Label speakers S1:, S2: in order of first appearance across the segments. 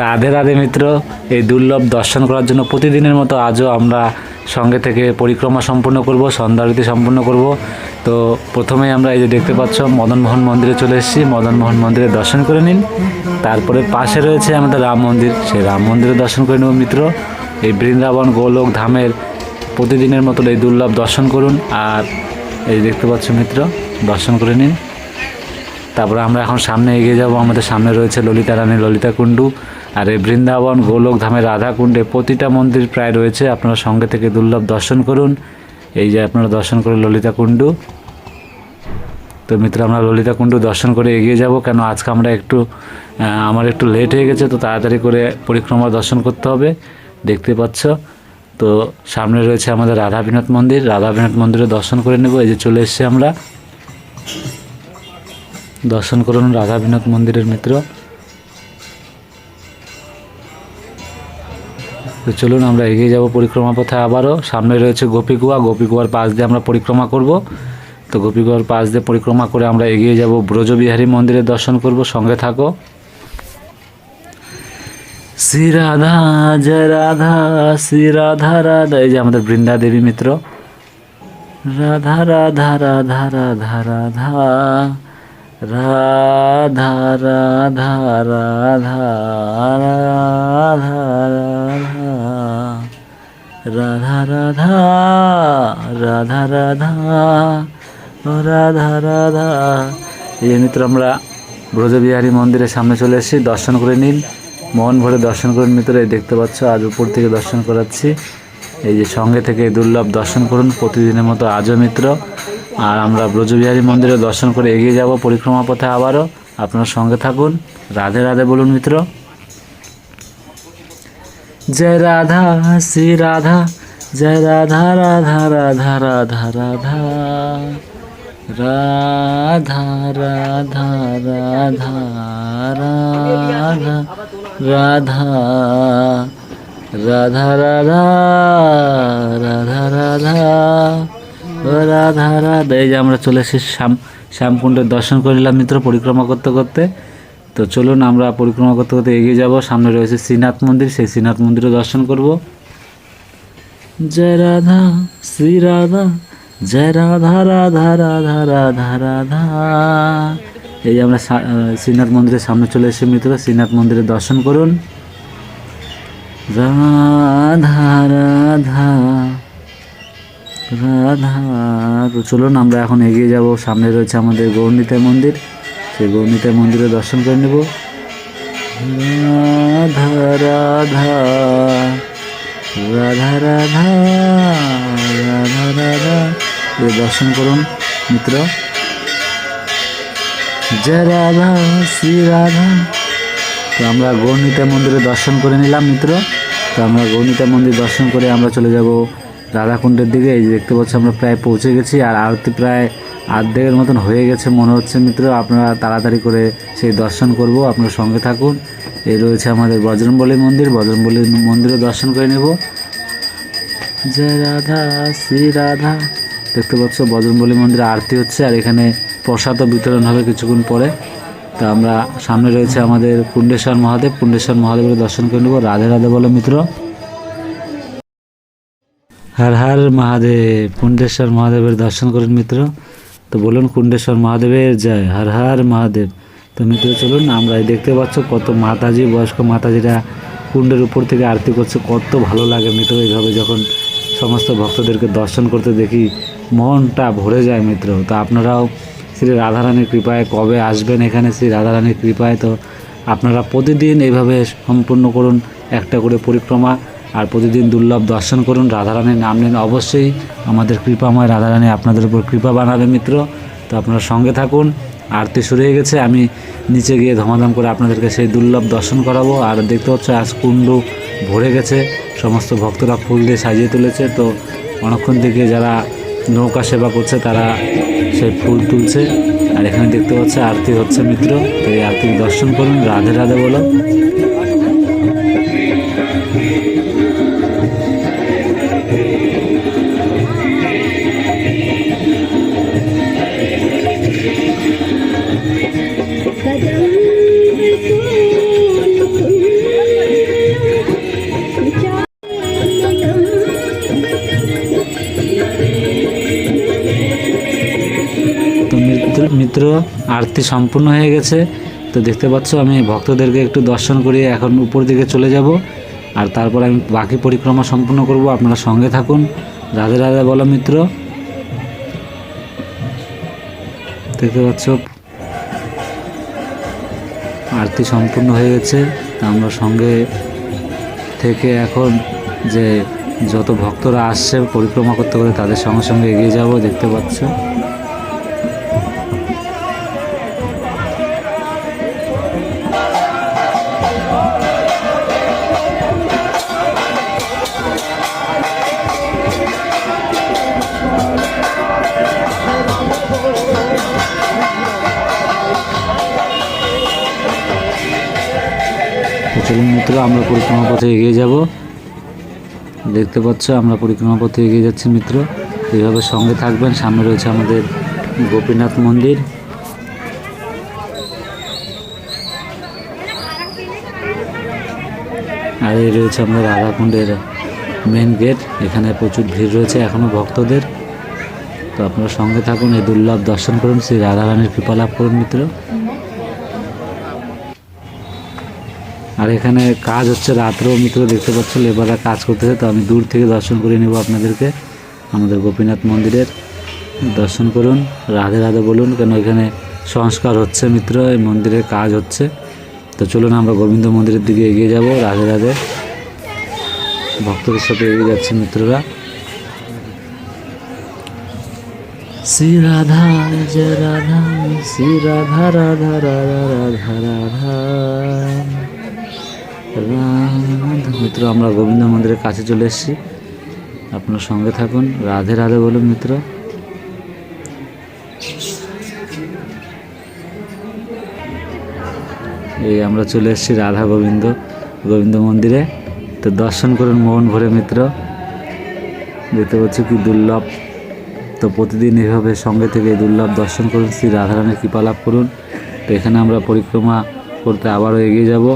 S1: রাধে রাধে মিত্র, এই দুর্লভ দর্শন করার জন্য প্রতিদিনের মতো আজও আমরা সঙ্গে থেকে পরিক্রমা সম্পূর্ণ করব, সন্ধ্যা আরতি সম্পূর্ণ করব। তো প্রথমেই আমরা এই যে দেখতে পাচ্ছ মদনমোহন মন্দিরে চলে এসেছি। মদনমোহন মন্দিরে দর্শন করে নিন। তারপরে পাশে রয়েছে আমাদের রাম মন্দির, সেই রাম মন্দিরে দর্শন করে নেব মিত্র। এই বৃন্দাবন গোলক ধামের প্রতিদিনের মতো এই দুর্লভ দর্শন করুন। আর এই দেখতে পাচ্ছ মিত্র, দর্শন করে নিন। তারপরে আমরা এখন সামনে এগিয়ে যাব। আমাদের সামনে রয়েছে ললিতা রানী ললিতা কুণ্ডু। আর এই বৃন্দাবন গোলক ধামের রাধা কুণ্ডে প্রতিটা মন্দির প্রায় রয়েছে। আপনারা সঙ্গে থেকে দুর্লভ দর্শন করুন। এই যে আপনারা দর্শন করে ললিতা কুণ্ডু। তো মিত্র, আমরা ললিতা কুণ্ডু দর্শন করে এগিয়ে যাব, কেন আজকে আমরা আমার একটু লেট হয়ে গেছে, তো তাড়াতাড়ি করে পরিক্রমা দর্শন করতে হবে। দেখতে পাচ্ছ, তো সামনে রয়েছে আমাদের রাধা বিনোদ মন্দির। রাধা বিনোদ মন্দিরে দর্শন করে নেব। এই যে চলে এসেছি আমরা, দর্শন করুন রাধা বিনোদ মন্দিরের মিত্র। তো চলুন আমরা এগিয়ে যাব পরিক্রমা পথে। আবারও সামনে রয়েছে গোপীকুয়া, গোপীকুয়ার পাশ দিয়ে আমরা পরিক্রমা করব। তো গোপীকুয়ার পাশ দিয়ে পরিক্রমা করে আমরা এগিয়ে যাব ব্রজবিহারী মন্দিরে দর্শন করব। সঙ্গে থাকো। শ্রী রাধা জয় রাধা, শ্রী রাধা রাধা। এই যে আমাদের বৃন্দা দেবী মিত্র। রাধা রাধা রাধা রাধা রাধা রাধা রাধা রাধা রাধা রাধা রাধা রাধা রাধা রাধা রাধা। এই মিত্র, আমরা ব্রজবিহারী মন্দিরের সামনে চলে এসেছি। দর্শন করে নিন, মন ভরে দর্শন করুন মিত্র। এই দেখতে পাচ্ছ, আজ উপর থেকে দর্শন করাচ্ছি। এই যে সঙ্গে থেকে দুর্লভ দর্শন করুন প্রতিদিনের মতো আজও মিত্র। আর আমরা ব্রজবিহারী মন্দিরে দর্শন করে এগিয়ে যাব পরিক্রমা পথে। আবারও আপনার সঙ্গে থাকুন। রাধে রাধে বলুন মিত্র। জয় রাধা শ্রী রাধা, জয় রাধা রাধা রাধা রাধা রাধা রাধা রাধা রাধা রাধা রাধা রাধা রাধা রাধা রাধা রাধা রাধা। এই যে আমরা চলে এসেছি শ্যামকুণ্ডের দর্শন করে নিলাম মিত্র পরিক্রমা করতে করতে। তো চলুন আমরা পরিক্রমা করতে করতে এগিয়ে যাব। সামনে রয়েছে শ্রীনাথ মন্দির, সেই শ্রীনাথ মন্দিরে দর্শন করব। জয় রাধা শ্রী রাধা, জয় রাধা রাধা রাধা রাধা রাধা। এই যে আমরা শ্রীনাথ মন্দিরের সামনে চলে এসেছি মিত্র। শ্রীনাথ মন্দিরে দর্শন করুন। রাধা রাধা রাধা। তো চলুন আমরা এখন এগিয়ে যাব। সামনে রয়েছে আমাদের গৌরনীতাই মন্দির, সেই গৌরনীতাই মন্দিরে দর্শন করে নেব। রাধা রাধা রাধা রাধা রাধা রাধা। দর্শন করুন মিত্র। জয় রাধা শ্রী রাধা। তো আমরা গৌরনীতাই মন্দিরে দর্শন করে নিলাম মিত্র। তো আমরা গৌরনীতাই মন্দির দর্শন করে আমরা চলে যাব রাধাকুণ্ডের দিকে। এই যে দেখতে পাচ্ছি আমরা প্রায় পৌঁছে গেছি। আর আরতি প্রায় অর্ধেকের মতন হয়ে গেছে মনে হচ্ছে মিত্র। আপনারা তাড়াতাড়ি করে সেই দর্শন করব, আপনারা সঙ্গে থাকুন। এই রয়েছে আমাদের বজরংবলী মন্দির, বজরংবলী মন্দিরে দর্শন করে নেব। জয় রাধা শ্রী রাধা। দেখতে পাচ্ছ বজরংবলী মন্দিরে আরতি হচ্ছে, আর এখানে প্রসাদও বিতরণ হবে কিছুক্ষণ পরে। তো আমরা সামনে রয়েছে আমাদের কুণ্ডেশ্বর মহাদেব, কুণ্ডেশ্বর মহাদেবের দর্শন করে নেব। রাধে রাধে বলো মিত্র। হর হর মহাদেব। কুণ্ডেশ্বর মহাদেবের দর্শন করুন মিত্র। তো বলুন কুণ্ডেশ্বর মহাদেবের জয়, হর হর মহাদেব। তো মিত্র চলুন, আমরা দেখতে পাচ্ছ কত মাতাজি, বয়স্ক মাতাজিরা কুণ্ডের উপর থেকে আরতি করছে। কত ভালো লাগে মিত্র এইভাবে যখন সমস্ত ভক্তদেরকে দর্শন করতে দেখি, মনটা ভরে যায় মিত্র। তো আপনারাও শ্রী রাধারানীর কৃপায় কবে আসবেন এখানে শ্রী রাধারানীর কৃপায়। তো আপনারা প্রতিদিন এইভাবে সম্পূর্ণ করুন একটা করে পরিক্রমা, আর প্রতিদিন দুর্লভ দর্শন করুন। রাধারানীর নাম নিন, অবশ্যই আমাদের কৃপাময় রাধারানী আপনাদের উপর কৃপা বানাবে মিত্র। তো আপনারা সঙ্গে থাকুন। আরতি শুরু হয়ে গেছে, আমি নিচে গিয়ে ধমাধম করে আপনাদেরকে সেই দুর্লভ দর্শন করাবো। আর দেখতে হচ্ছে আজ কুণ্ড ভরে গেছে, সমস্ত ভক্তরা ফুল দিয়ে সাজিয়ে তুলেছে। তো অনেকক্ষণ থেকে যারা নৌকা সেবা করছে তারা সেই ফুল তুলছে। আর এখানে দেখতে পাচ্ছে আরতি হচ্ছে মিত্র। তো এই আরতির দর্শন করুন। রাধে রাধে বলো। মিত্র, আরতি সম্পূর্ণ হয়ে গেছে। তো দেখতে পাচ্ছ আমি ভক্তদেরকে একটু দর্শন করিয়ে এখন উপর দিকে চলে যাব, আর তারপর আমি বাকি পরিক্রমা সম্পূর্ণ করব। আপনারা সঙ্গে থাকুন। রাধে রাধে বলো মিত্র। দেখতে পাচ্ছ আরতি সম্পূর্ণ হয়ে গেছে। তা আমরা সঙ্গে থেকে এখন যে যত ভক্তরা আসছে পরিক্রমা করতে করে তাদের সঙ্গে সঙ্গে এগিয়ে যাব। দেখতে পাচ্ছ চলুন মিত্র, আমরা পরিক্রমা পথে এগিয়ে যাব। দেখতে পাচ্ছ আমরা পরিক্রমা পথে এগিয়ে যাচ্ছি মিত্র। এইভাবে সঙ্গে থাকবেন। সামনে রয়েছে আমাদের গোপীনাথ মন্দির। আর এই রয়েছে আমাদের রাধাকুণ্ডের মেন গেট। এখানে প্রচুর ভিড় রয়েছে এখনও ভক্তদের। তো আপনারা সঙ্গে থাকুন, এই দুর্লভ দর্শন করুন, শ্রী রাধারানীর কৃপা লাভ করুন মিত্র। আর এখানে কাজ হচ্ছে রাত্রেও মিত্র, দেখতে পাচ্ছ লেবাররা কাজ করতেছে। তো আমি দূর থেকে দর্শন করে নেব আপনাদেরকে। আমাদের গোপীনাথ মন্দিরের দর্শন করুন, রাধে রাধে বলুন, কেন এখানে সংস্কার হচ্ছে মিত্র, এই মন্দিরের কাজ হচ্ছে। তো চলুন আমরা গোবিন্দ মন্দিরের দিকে এগিয়ে যাব। রাধে রাধে ভক্তদের সাথে এগিয়ে যাচ্ছে মিত্ররা। শ্রী রাধা জয় রাধা, শ্রী রাধা রাধা রাধা রাধা রাধা মিত্র। আমরা গোবিন্দ মন্দিরের কাছে চলে এসেছি। আপনার সঙ্গে থাকুন, রাধে রাধে বলুন মিত্র। এই আমরা চলে এসেছি রাধা গোবিন্দ মন্দিরে। তো দর্শন করুন মন ভরে মিত্র। দেখতে পাচ্ছি কি দুর্লভ। তো প্রতিদিন এভাবে সঙ্গে থেকে দুর্লভ দর্শন করুন, শ্রী রাধারানীর কৃপা লাভ করুন। তো এখানে আমরা পরিক্রমা করতে আবারও এগিয়ে যাব।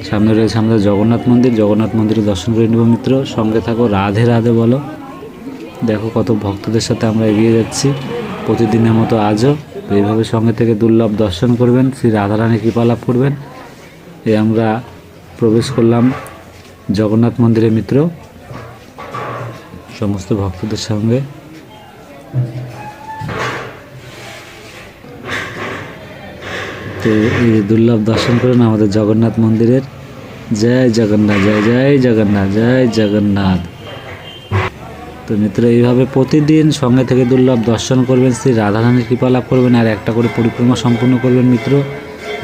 S1: সামনে রয়েছে আমাদের জগন্নাথ মন্দিরে দর্শন করে নেব মিত্র। সঙ্গে থাকো, রাধে রাধে বলো। দেখো কত ভক্তদের সাথে আমরা এগিয়ে যাচ্ছি প্রতিদিনের মতো আজও। তো এইভাবে সঙ্গে থেকে দুর্লভ দর্শন করবেন, শ্রী রাধারানীর কৃপা লাভ করবেন। এই আমরা প্রবেশ করলাম জগন্নাথ মন্দিরে মিত্র সমস্ত ভক্তদের সঙ্গে। তো এই দুর্লভ দর্শন করুন আমাদের জগন্নাথ মন্দিরের। জয় জগন্নাথ, জয় জয় জগন্নাথ, জয় জগন্নাথ। তো মিত্র এইভাবে প্রতিদিন সঙ্গে থেকে দুর্লভ দর্শন করবেন, শ্রী রাধারানীর কৃপা লাভ করবেন, আর একটা করে পরিক্রমা সম্পূর্ণ করবেন মিত্র।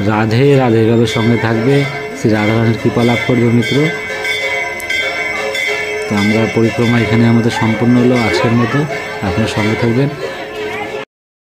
S1: রাধে রাধে এভাবে সঙ্গে থাকবে, শ্রী রাধারানীর কৃপা লাভ করবে মিত্র। তো আমরা পরিক্রমা এখানে আমাদের সম্পূর্ণ হলো আজকের মতো। আপনার সঙ্গে থাকবেন।